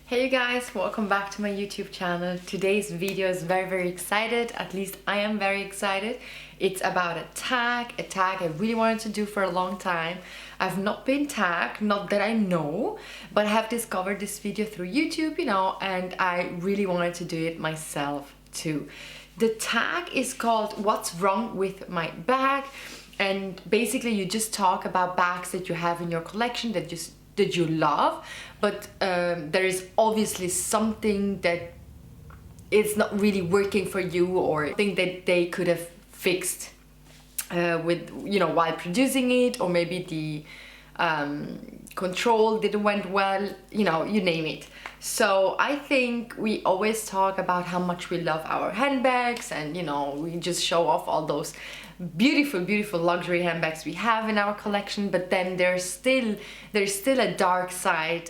Hey you guys, welcome back to my YouTube channel. Today's video is very excited, at least I am very excited. It's about a tag I really wanted to do for a long time. I've not been tagged, not that I know, but I have discovered this video through YouTube, you know, and I really wanted to do it myself too. The tag is called What's Wrong With My Bag, and basically you just talk about bags that you have in your collection that you love, but there is obviously something that is not really working for you, or think that they could have fixed with, you know, while producing it, or maybe the control didn't went well, you know, you name it. So I think we always talk about how much we love our handbags, and you know, we just show off all those beautiful luxury handbags we have in our collection, but then there's still a dark side,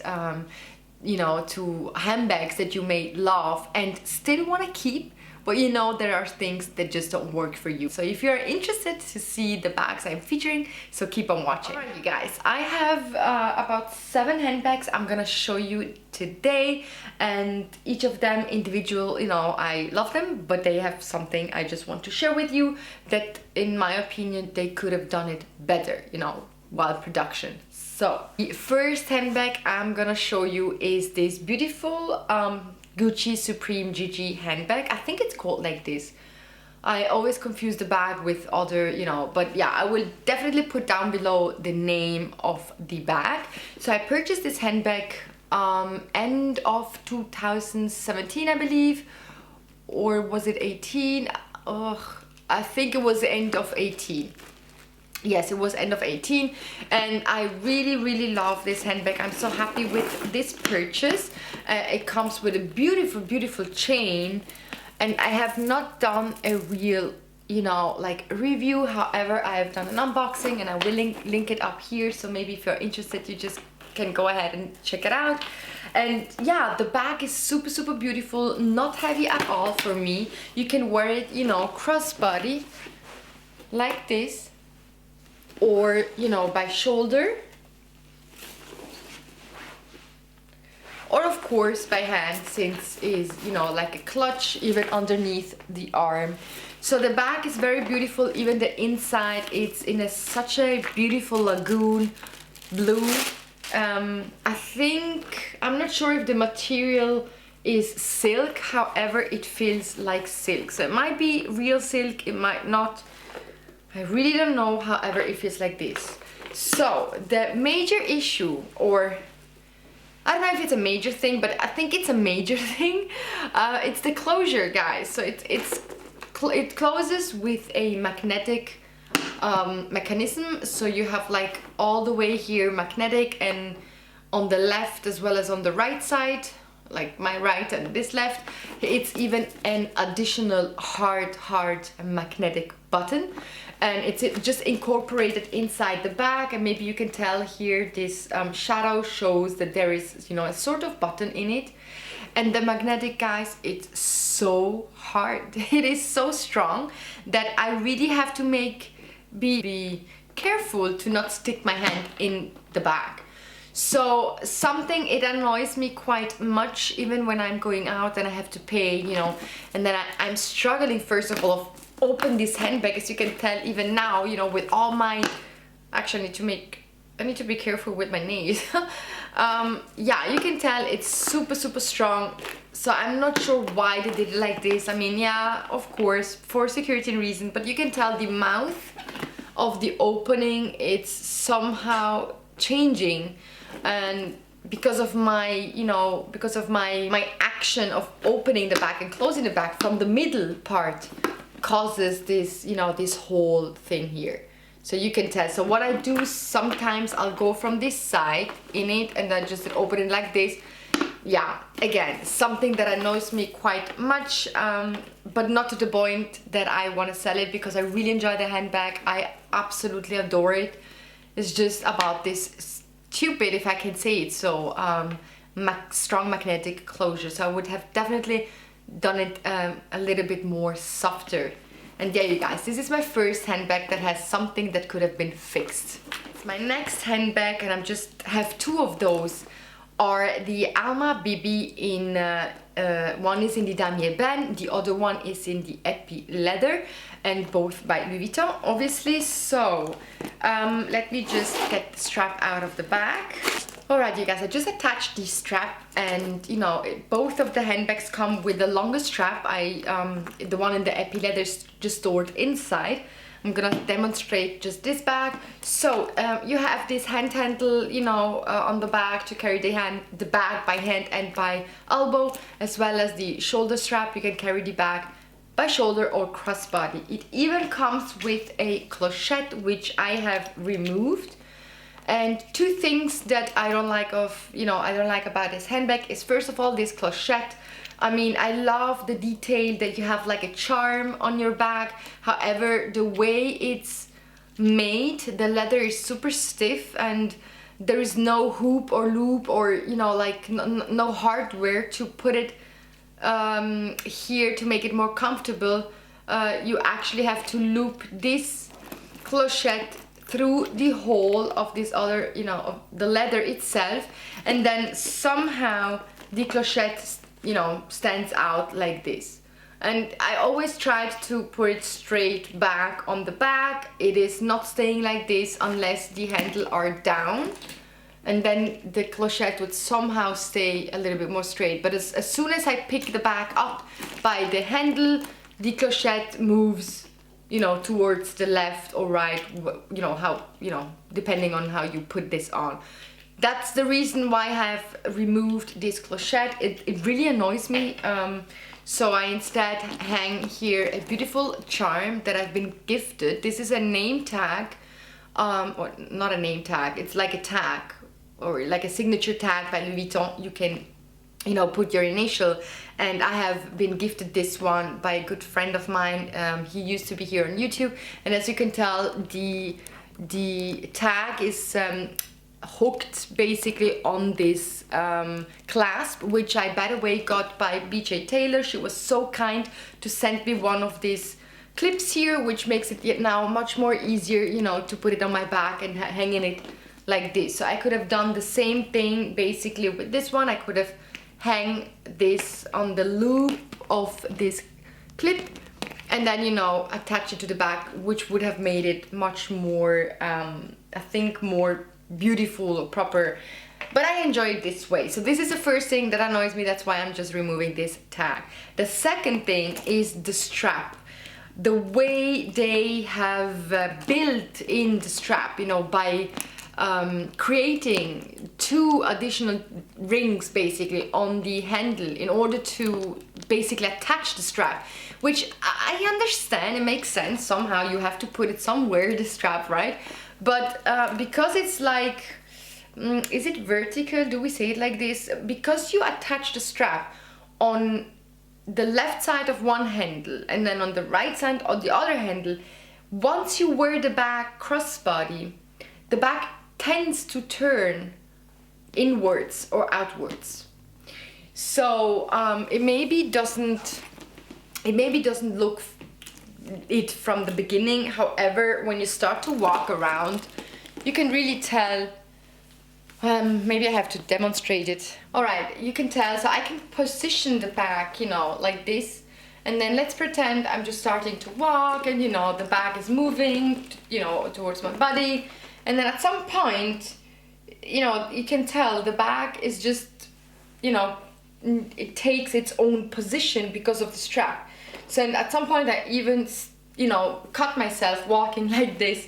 you know, to handbags that you may love and still want to keep, but you know there are things that just don't work for you. So if you're interested to see the bags I'm featuring, so keep on watching. Alright you guys, I have about 7 handbags I'm gonna show you today, and each of them individual, you know, I love them, but they have something I just want to share with you that in my opinion they could have done it better, you know, while production. So the first handbag I'm gonna show you is this beautiful Gucci Supreme GG handbag. I think it's called like this. I always confuse the bag with other, you know, but yeah, I will definitely put down below the name of the bag. So I purchased this handbag end of 2017, I believe, or was it 18? I think it was the end of 18. Yes, it was end of 18, and I really love this handbag. I'm so happy with this purchase. It comes with a beautiful chain, and I have not done a real, you know, like review. However, I have done an unboxing, and I will link it up here, so maybe if you're interested you just can go ahead and check it out. And yeah, the bag is super beautiful, not heavy at all for me. You can wear it, you know, crossbody like this, or you know, by shoulder, or of course by hand, since is, you know, like a clutch even underneath the arm. So the bag is very beautiful. Even the inside, it's in such a beautiful lagoon blue. I think, I'm not sure if the material is silk, however it feels like silk, so it might be real silk, it might not, I really don't know. However, it feels like this. So the major issue, or I don't know if it's a major thing, but I think it's a major thing, it's the closure, guys. So it closes with a magnetic mechanism. So you have like all the way here magnetic, and on the left as well as on the right side, like my right and this left, it's even an additional hard magnetic button, and it's just incorporated inside the bag. And maybe you can tell here this shadow shows that there is, you know, a sort of button in it. And the magnetic, guys, it's so hard, it is so strong that I really have to be careful to not stick my hand in the bag. So something, it annoys me quite much even when I'm going out and I have to pay, you know, and then I'm struggling first of all of open this handbag, as you can tell even now, you know, with all my, actually I need to be careful with my nails. Yeah, you can tell it's super strong. So I'm not sure why they did it like this. I mean, yeah, of course, for security reasons, but you can tell the mouth of the opening, it's somehow changing, and because of my, you know, because of my action of opening the bag and closing the bag from the middle part causes this, you know, this whole thing here. So you can tell. So what I do sometimes, I'll go from this side in it and then just open it like this. Yeah, again, something that annoys me quite much, but not to the point that I want to sell it, because I really enjoy the handbag. I absolutely adore it. It's just about this stupid, if I can say it so, strong magnetic closure. So I would have definitely done it a little bit more softer. And yeah, you guys, this is my first handbag that has something that could have been fixed. It's my next handbag, and I just have 2 of those are the Alma BB in, one is in the damier band, the other one is in the epi leather, and both by Louis Vuitton, obviously. So let me just get the strap out of the bag. Alright, you guys, I just attached the strap, and you know, both of the handbags come with the longer strap. The one in the epi leather is just stored inside. I'm gonna demonstrate just this bag. So you have this hand handle, you know, on the back to carry the bag by hand and by elbow, as well as the shoulder strap. You can carry the bag by shoulder or crossbody. It even comes with a clochette, which I have removed. And two things that I don't like about this handbag is, first of all, this clochette. I mean, I love the detail that you have like a charm on your bag. However, the way it's made, the leather is super stiff, and there is no hoop or loop or, you know, like no hardware to put it here to make it more comfortable. You actually have to loop this clochette through the hole of this other, you know, of the leather itself, and then somehow the clochette, you know, stands out like this. And I always tried to put it straight back on the back. It is not staying like this unless the handle are down, and then the clochette would somehow stay a little bit more straight. But as soon as I pick the bag up by the handle, the clochette moves, you know, towards the left or right, you know, how, you know, depending on how you put this on. That's the reason why I have removed this clochette. It really annoys me. So I instead hang here a beautiful charm that I've been gifted. This is a name tag, or not a name tag, it's like a tag, or like a signature tag by Louis Vuitton. You can, you know, put your initial, and I have been gifted this one by a good friend of mine. He used to be here on YouTube, and as you can tell, the tag is hooked basically on this clasp, which I, by the way, got by BJ Taylor. She was so kind to send me one of these clips here, which makes it now much more easier, you know, to put it on my back and hanging it like this. So I could have done the same thing basically with this one. I could have hang this on the loop of this clip and then, you know, attach it to the back, which would have made it much more, I think, more beautiful or proper. But I enjoy it this way. So this is the first thing that annoys me. That's why I'm just removing this tag. The second thing is the strap. The way they have built in the strap, you know, by creating two additional rings basically on the handle in order to basically attach the strap, which I understand, it makes sense. Somehow you have to put it somewhere, the strap, right? But because it's like, is it vertical? Do we say it like this? Because you attach the strap on the left side of one handle and then on the right side of the other handle, once you wear the bag crossbody, the bag tends to turn inwards or outwards. So it maybe doesn't look it from the beginning. However, when you start to walk around, you can really tell. Maybe I have to demonstrate it. Alright, you can tell. So I can position the bag, you know, like this, and then let's pretend I'm just starting to walk, and you know, the bag is moving, you know, towards my body, and then at some point, you know, you can tell the bag is just, you know, it takes its own position because of the strap. So at some point I even, you know, cut myself walking like this,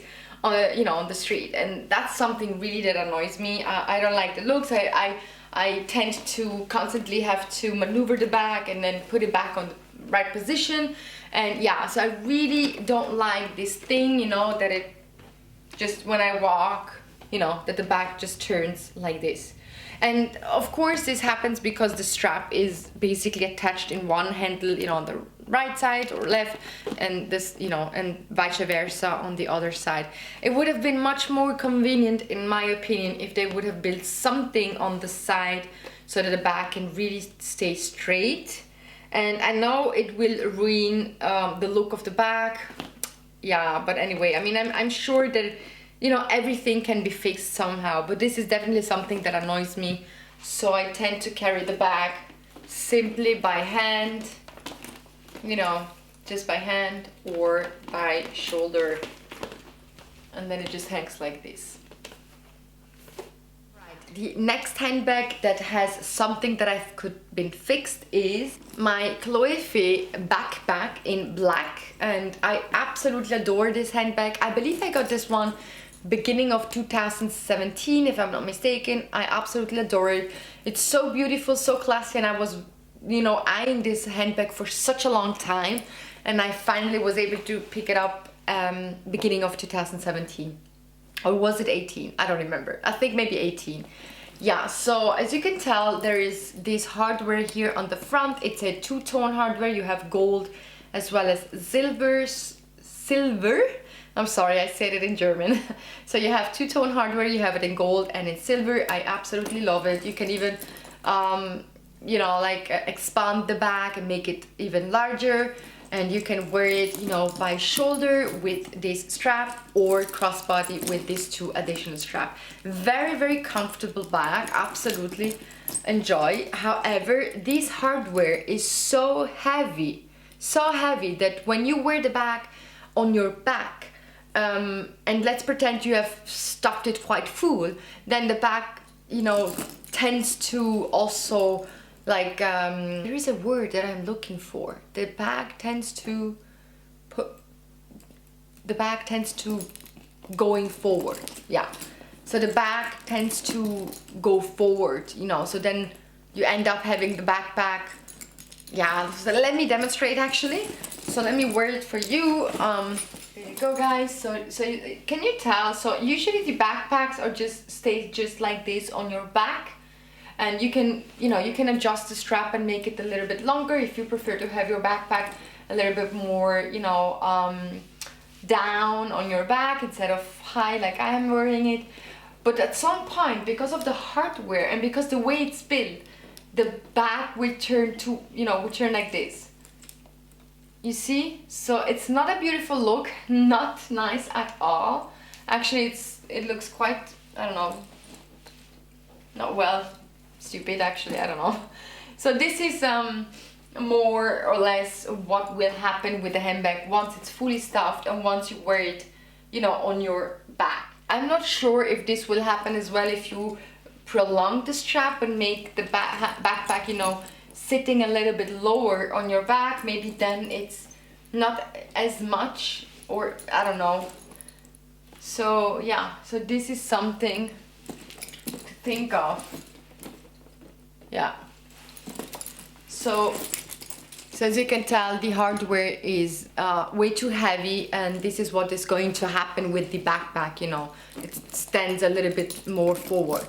you know, on the street, and that's something really that annoys me. I don't like the looks. I tend to constantly have to maneuver the bag and then put it back on the right position, and yeah, so I really don't like this thing, you know, that it just, when I walk, you know, that the bag just turns like this. And of course this happens because the strap is basically attached in one handle, you know, on the right side or left, and this, you know, and vice versa on the other side. It would have been much more convenient, in my opinion, if they would have built something on the side so that the bag can really stay straight. And I know it will ruin the look of the bag, yeah, but anyway, I mean, I'm sure that, you know, everything can be fixed somehow, but this is definitely something that annoys me so I tend to carry the bag simply by hand, you know, just by hand or by shoulder, and then it just hangs like this. The next handbag that has something that could been fixed is my Chloé Faye backpack in black, and I absolutely adore this handbag. I believe I got this one beginning of 2017 if I'm not mistaken. I absolutely adore it. It's so beautiful, so classy, and I was, you know, eyeing this handbag for such a long time, and I finally was able to pick it up beginning of 2017. Or was it 18? I don't remember. I think maybe 18. Yeah, so as you can tell, there is this hardware here on the front. It's a two-tone hardware. You have gold as well as silver. I'm sorry, I said it in German. So you have two-tone hardware. You have it in gold and in silver. I absolutely love it. You can even, you know, like expand the bag and make it even larger. And you can wear it, you know, by shoulder with this strap or crossbody with these two additional straps. Very, very comfortable bag, absolutely enjoy. However, this hardware is so heavy that when you wear the bag on your back, and let's pretend you have stuffed it quite full, then the bag, you know, tends to also, like, there is a word that I'm looking for. The bag tends to going forward. Yeah. So the bag tends to go forward, you know, so then you end up having the backpack. Yeah, so let me demonstrate actually. So let me wear it for you. There you go, guys. So can you tell? So usually the backpacks are stay just like this on your back. And you can, you know, you can adjust the strap and make it a little bit longer if you prefer to have your backpack a little bit more, you know, down on your back instead of high like I am wearing it. But at some point, because of the hardware and because the way it's built, the bag will turn to, you know, will turn like this. You see? So it's not a beautiful look, not nice at all. Actually, it looks quite, I don't know, not well. Stupid actually, I don't know. So this is more or less what will happen with the handbag once it's fully stuffed and once you wear it, you know, on your back. I'm not sure if this will happen as well if you prolong the strap and make the backpack, you know, sitting a little bit lower on your back. Maybe then it's not as much, or I don't know. So yeah, so this is something to think of. Yeah, so as you can tell, the hardware is way too heavy, and this is what is going to happen with the backpack, you know, it stands a little bit more forward.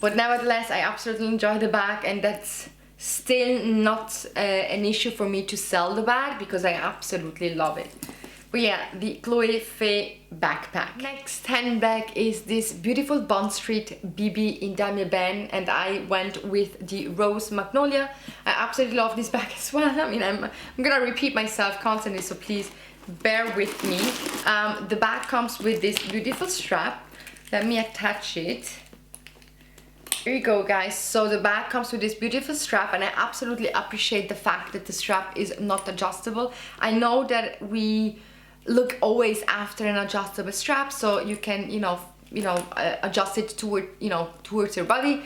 But nevertheless, I absolutely enjoy the bag, and that's still not an issue for me to sell the bag because I absolutely love it. But yeah, the Chloé Faye backpack. Next handbag is this beautiful Bond Street BB in Damier Ebene, and I went with the Rose Magnolia. I absolutely love this bag as well. I mean, I'm gonna repeat myself constantly, so please bear with me. The bag comes with this beautiful strap. Let me attach it. Here you go, guys. So the bag comes with this beautiful strap, and I absolutely appreciate the fact that the strap is not adjustable. I know that we look always after an adjustable strap, so you can, you know, adjust it toward, you know, towards your body,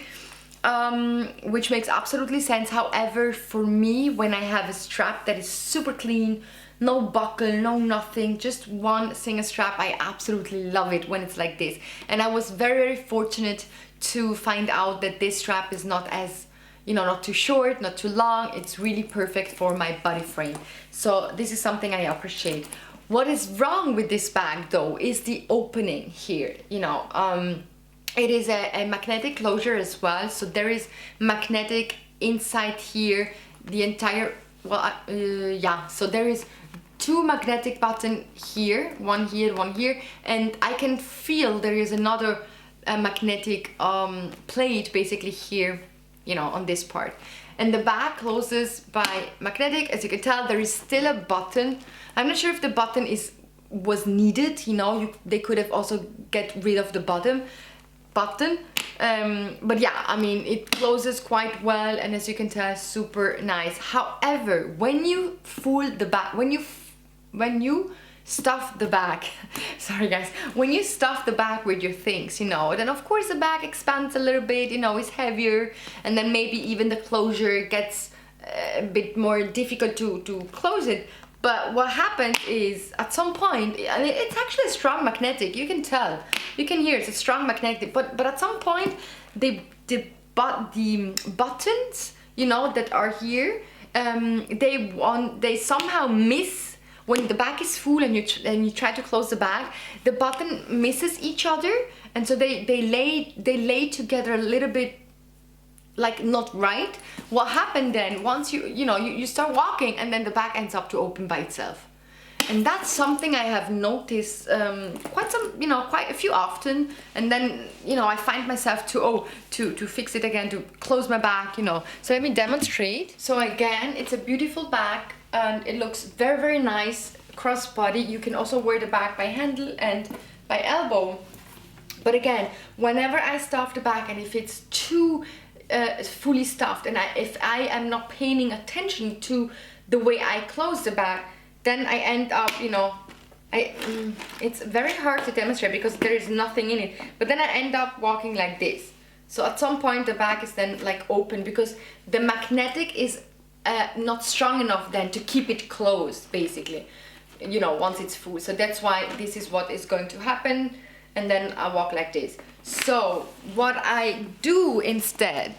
which makes absolutely sense. However, for me, when I have a strap that is super clean, no buckle, no nothing, just one single strap, I absolutely love it when it's like this. And I was very, very fortunate to find out that this strap is not as, you know, not too short, not too long. It's really perfect for my body frame. So this is something I appreciate. What is wrong with this bag though is the opening here, you know. It is a magnetic closure as well, so there is magnetic inside here, the entire, well, yeah, so there is two magnetic buttons here, one here, and I can feel there is another magnetic plate basically here, you know, on this part. And the bag closes by magnetic. As you can tell, there is still a button. I'm not sure if the button was needed, you know, they could have also get rid of the button, But yeah, I mean, it closes quite well, and as you can tell, super nice. However, when you fool the back, when you stuff the bag, sorry guys, when you stuff the bag with your things, you know, then of course the bag expands a little bit, you know, it's heavier, and then maybe even the closure gets a bit more difficult to close it. But what happens is, at some point, and it's actually a strong magnetic, you can tell, you can hear it's a strong magnetic, but at some point, the buttons, you know, that are here, they somehow miss. When the bag is full and you try to close the bag, the button misses each other, and so they lay together a little bit, like not right. What happened then, once you start walking, and then the bag ends up to open by itself. And that's something I have noticed quite a few often, and then, you know, I find myself to fix it again, to close my bag, you know. So let me demonstrate. So again, it's a beautiful bag, and it looks very, very nice crossbody. You can also wear the bag by handle and by elbow. But again, whenever I stuff the bag, and if it's too fully stuffed, and if I am not paying attention to the way I close the bag, then I end up, you know, it's very hard to demonstrate because there is nothing in it, but then I end up walking like this. So at some point the bag is then like open, because the magnetic is not strong enough then to keep it closed, basically, you know, once it's full. So that's why this is what is going to happen, and then I walk like this. So what I do instead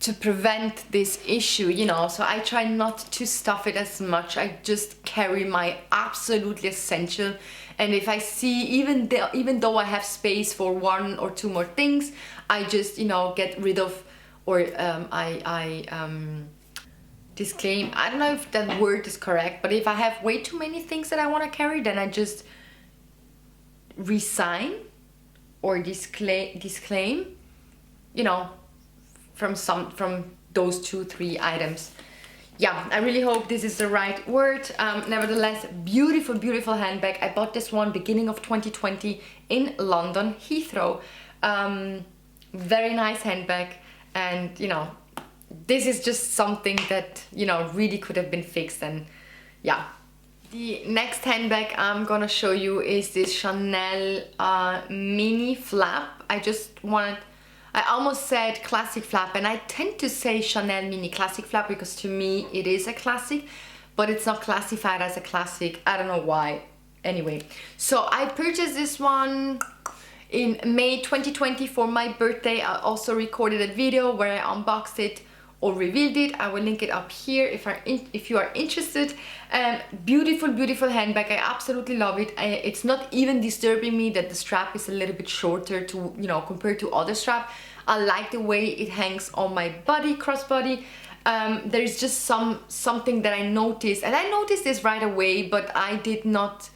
to prevent this issue, you know, so I try not to stuff it as much. I just carry my absolutely essential, and if I see, even though I have space for one or two more things, I just, you know, get rid of, or disclaim, I don't know if that word is correct, but if I have way too many things that I want to carry, then I just resign or disclaim, you know, from those 2-3 items. Yeah, I really hope this is the right word. Nevertheless, beautiful, beautiful handbag. I bought this one beginning of 2020 in London, Heathrow. Very nice handbag, and, you know, this is just something that, you know, really could have been fixed. And yeah, the next handbag I'm gonna show you is this Chanel mini flap. I almost said classic flap, and I tend to say Chanel mini classic flap because to me it is a classic, but it's not classified as a classic. I don't know why. Anyway, so I purchased this one in May 2020 for my birthday. I also recorded a video where I unboxed it or revealed it. I will link it up here if you are interested. Beautiful, beautiful handbag. I absolutely love it. It's not even disturbing me that the strap is a little bit shorter to, you know, compared to other strap. I like the way it hangs on my body, crossbody. There is just something that I noticed, and I noticed this right away, but it did not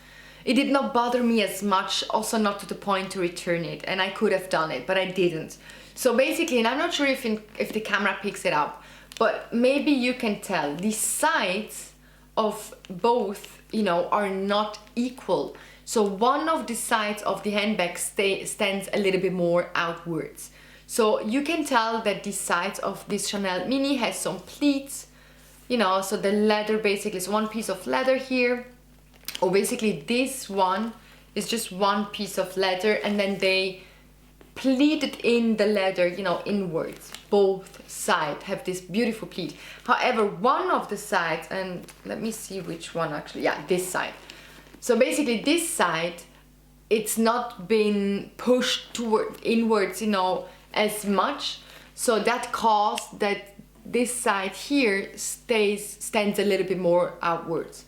bother me as much, also not to the point to return it, and I could have done it, but I didn't. So basically, and I'm not sure if the camera picks it up, but maybe you can tell, the sides of both, you know, are not equal. So one of the sides of the handbag stands a little bit more outwards. So you can tell that the sides of this Chanel mini has some pleats, you know, so the leather basically is one piece of leather here, or basically this one is just one piece of leather, and then they pleated in the leather, you know, inwards. Both sides have this beautiful pleat. However, one of the sides, and let me see which one actually, yeah, this side. So basically this side, it's not been pushed inwards, you know, as much. So that caused that this side here stands a little bit more outwards.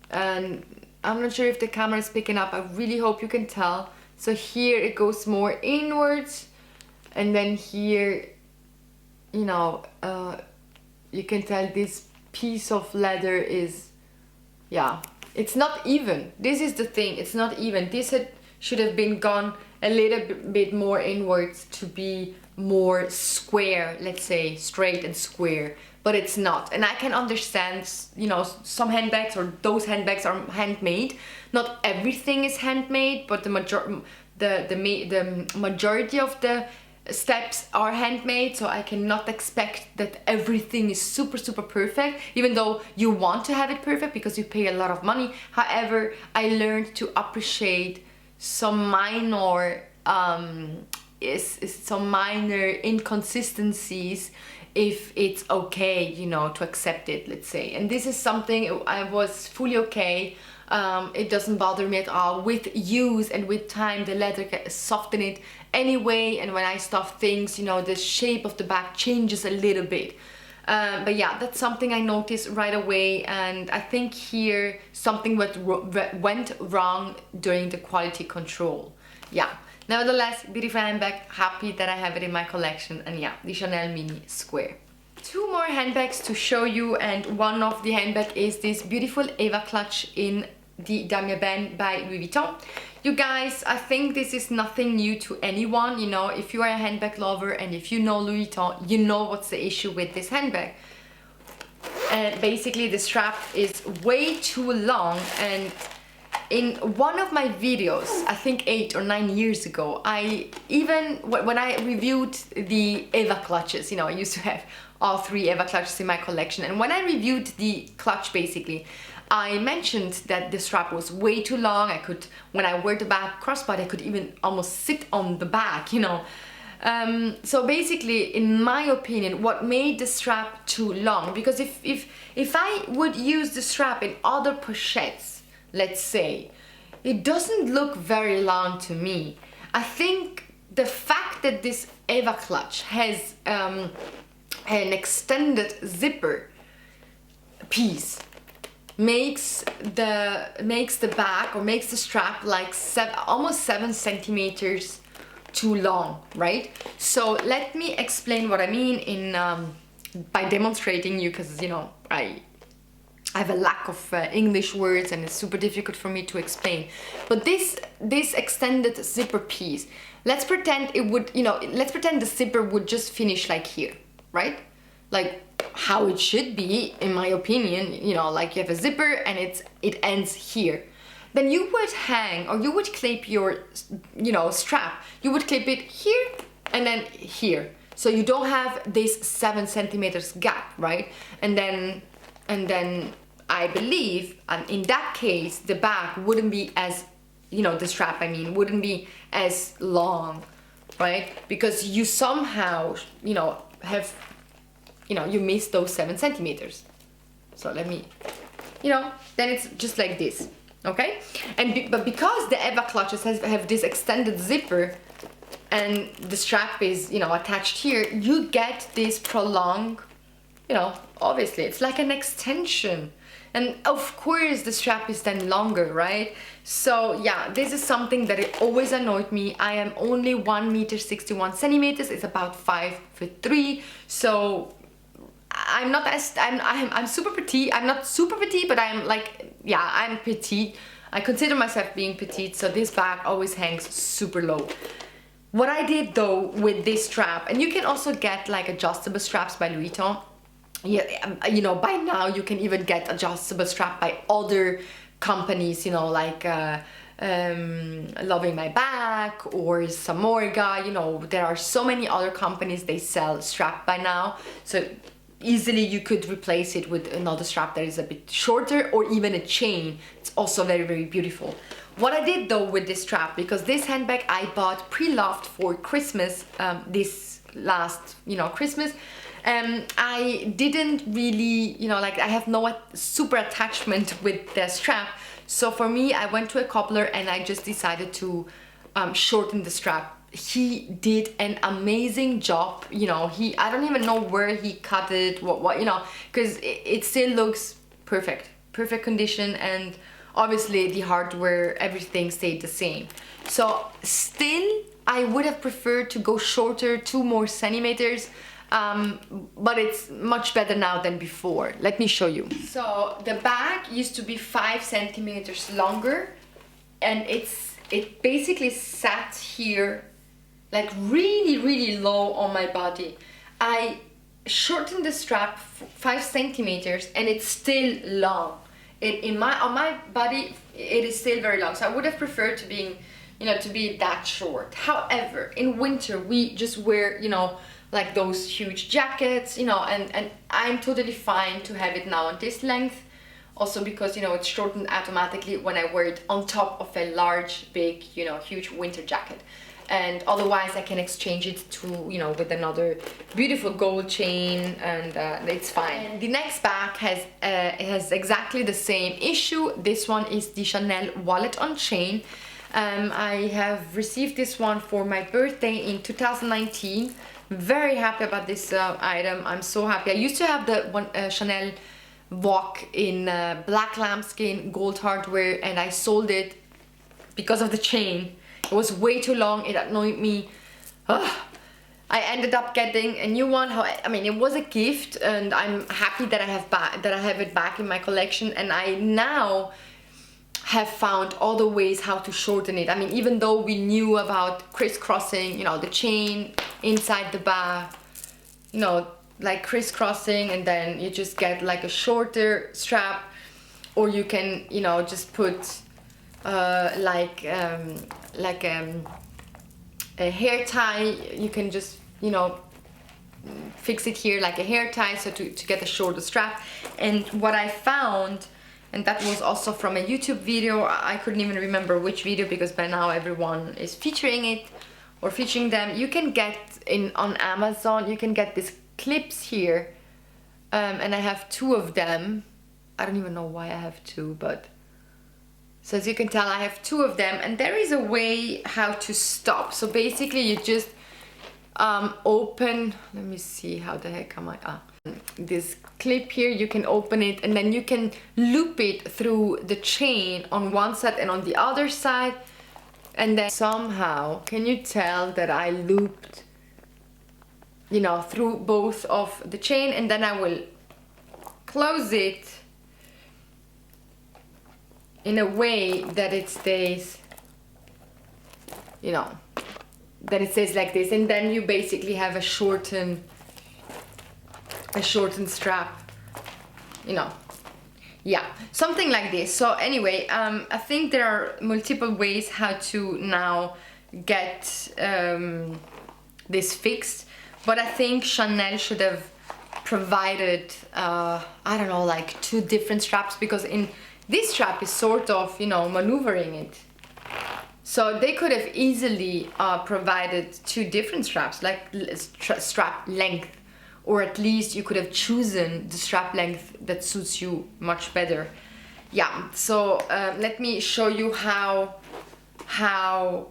And I'm not sure if the camera is picking up. I really hope you can tell. So here it goes more inwards, and then here, you know, you can tell this piece of leather is, yeah, it's not even. This is the thing, it's not even. This should have been gone a little bit more inwards to be more square, let's say, straight and square, but it's not. And I can understand, you know, some handbags, or those handbags are handmade. Not everything is handmade, but the majority of the steps are handmade, so I cannot expect that everything is super perfect, even though you want to have it perfect because you pay a lot of money. However, I learned to appreciate some minor some minor inconsistencies if it's okay, you know, to accept it, let's say. And this is something I was fully okay. It doesn't bother me at all. With use and with time, the leather can soften it anyway, and when I stuff things, you know, the shape of the bag changes a little bit. But yeah, that's something I noticed right away, and I think here something went wrong during the quality control. Yeah. Nevertheless, beautiful handbag, happy that I have it in my collection, and yeah, the Chanel Mini Square. Two more handbags to show you, and one of the handbag is this beautiful Eva clutch in the Damier Ebene by Louis Vuitton. You guys, I think this is nothing new to anyone, you know, if you are a handbag lover and if you know Louis Vuitton, you know what's the issue with this handbag. And basically the strap is way too long, and in one of my videos, I think 8 or 9 years ago, when I reviewed the Eva clutches, you know, I used to have all 3 Eva clutches in my collection, and when I reviewed the clutch, basically, I mentioned that the strap was way too long. When I wear the bag crossbody, I could even almost sit on the back, you know. So basically, in my opinion, what made the strap too long, because if I would use the strap in other pochettes, let's say, it doesn't look very long to me. I think the fact that this Eva clutch has an extended zipper piece makes the bag, or makes the strap like almost 7 centimeters too long, right? So let me explain what I mean by demonstrating you, because you know I have a lack of English words and it's super difficult for me to explain. But this extended zipper piece, let's pretend it would, you know, let's pretend the zipper would just finish like here, right? Like how it should be, in my opinion, you know, like you have a zipper and it ends here. Then you would hang, or you would clip your, you know, strap. You would clip it here and then here. So you don't have this 7 centimeters gap, right? And then I believe, in that case, the bag wouldn't be as, you know, the strap, I mean, wouldn't be as long, right? Because you somehow, you know, you miss those 7 centimeters. So let me, you know, then it's just like this, okay? But because the Eva clutches have this extended zipper and the strap is, you know, attached here, you get this prolonged, you know, obviously it's like an extension. And of course the strap is then longer, right? So yeah, this is something that it always annoyed me. I am only 1 meter 61 centimeters. It's about 5'3". So I'm super petite. I'm not super petite, but I'm like, yeah, I'm petite. I consider myself being petite, so this bag always hangs super low. What I did though with this strap, and you can also get like adjustable straps by Louis Vuitton. Yeah, you know, by now you can even get adjustable strap by other companies, you know, like Loving My Back or SAMORGA. You know, there are so many other companies, they sell strap by now, so easily you could replace it with another strap that is a bit shorter, or even a chain. It's also very beautiful. What I did though with this strap, because this handbag I bought pre-loved for Christmas, this last, you know, Christmas, I didn't really, you know, like I have no super attachment with the strap. So for me, I went to a cobbler and I just decided to shorten the strap. He did an amazing job, you know. I don't even know where he cut it, what you know, because it still looks perfect condition, and obviously the hardware, everything stayed the same. So still, I would have preferred to go shorter, 2 more centimeters. But it's much better now than before. Let me show you. So the bag used to be 5 centimeters longer, and it basically sat here like really low on my body. I shortened the strap 5 centimeters and it's still long. On my body it is still very long, so I would have preferred you know, to be that short. However, in winter we just wear, you know, like those huge jackets, you know, and I'm totally fine to have it now on this length. Also because, you know, it's shortened automatically when I wear it on top of a large, big, you know, huge winter jacket. And otherwise I can exchange it to, you know, with another beautiful gold chain, and it's fine. And the next bag has exactly the same issue. This one is the Chanel wallet on chain. I have received this one for my birthday in 2019. Very happy about this item. I'm so happy. I used to have the one Chanel Walk in black lambskin gold hardware, and I sold it because of the chain. It was way too long, it annoyed me. Ugh. I ended up getting a new one. I mean, it was a gift, and I'm happy that I have it back in my collection, and I now have found all the ways how to shorten it. I mean, even though we knew about crisscrossing, you know, the chain inside the bag, you know, like crisscrossing, and then you just get like a shorter strap, or you can, you know, just put a hair tie. You can just, you know, fix it here like a hair tie, so to get a shorter strap. And what I found, and that was also from a YouTube video, I couldn't even remember which video because by now everyone is featuring it or featuring them. You can get on Amazon, you can get these clips here, and I have 2 of them. I don't even know why I have 2, but so as you can tell, I have 2 of them, and there is a way how to stop. So basically you just open, let me see, how the heck am I, this clip here, you can open it, and then you can loop it through the chain on one side and on the other side, and then somehow, can you tell that I looped, you know, through both of the chain, and then I will close it in a way that it stays, you know, that it stays like this, and then you basically have a shortened strap, you know, yeah, something like this. So anyway, I think there are multiple ways how to now get this fixed, but I think Chanel should have provided, I don't know, like 2 different straps, because in this strap is sort of, you know, maneuvering it. So they could have easily provided 2 different straps, like strap length, or at least you could have chosen the strap length that suits you much better. Yeah, so let me show you how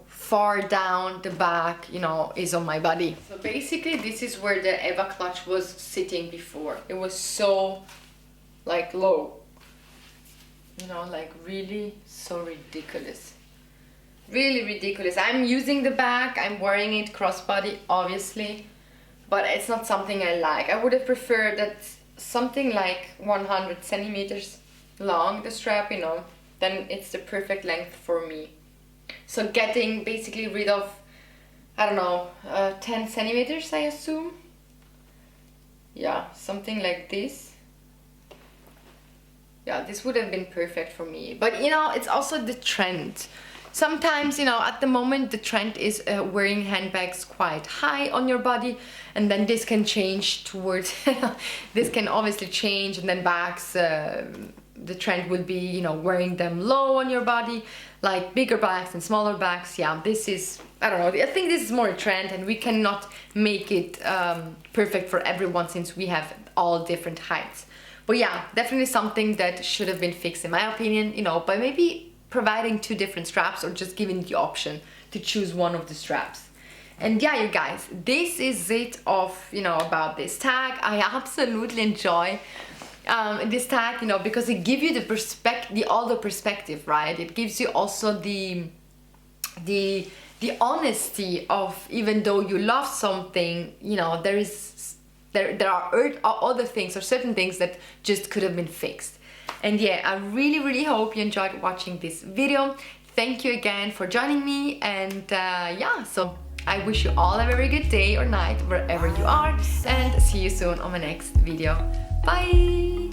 far down the back, you know, is on my body. So basically this is where the Eva clutch was sitting before. It was so like low, you know, like really so ridiculous, really ridiculous. I'm using the bag, I'm wearing it crossbody obviously, but it's not something I like. I would have preferred that something like 100 centimeters long, the strap, you know, then it's the perfect length for me. So getting basically rid of, I don't know, 10 centimeters I assume. Yeah, something like this. Yeah, this would have been perfect for me. But you know, it's also the trend. Sometimes, you know, at the moment the trend is wearing handbags quite high on your body, and then this can change towards, this can obviously change, and then bags, the trend will be, you know, wearing them low on your body, like bigger bags and smaller bags. Yeah, this is, I don't know, I think this is more a trend, and we cannot make it perfect for everyone since we have all different heights. But yeah, definitely something that should have been fixed in my opinion, you know, by maybe providing 2 different straps, or just giving the option to choose one of the straps. And yeah, you guys, this is it of, you know, about this tag. I absolutely enjoy this tag, you know, because it gives you the perspective, right? It gives you also the honesty of, even though you love something, you know, there are other things or certain things that just could have been fixed. And yeah, I really hope you enjoyed watching this video. Thank you again for joining me, and yeah, so I wish you all a very good day or night wherever you are, and see you soon on my next video. Bye!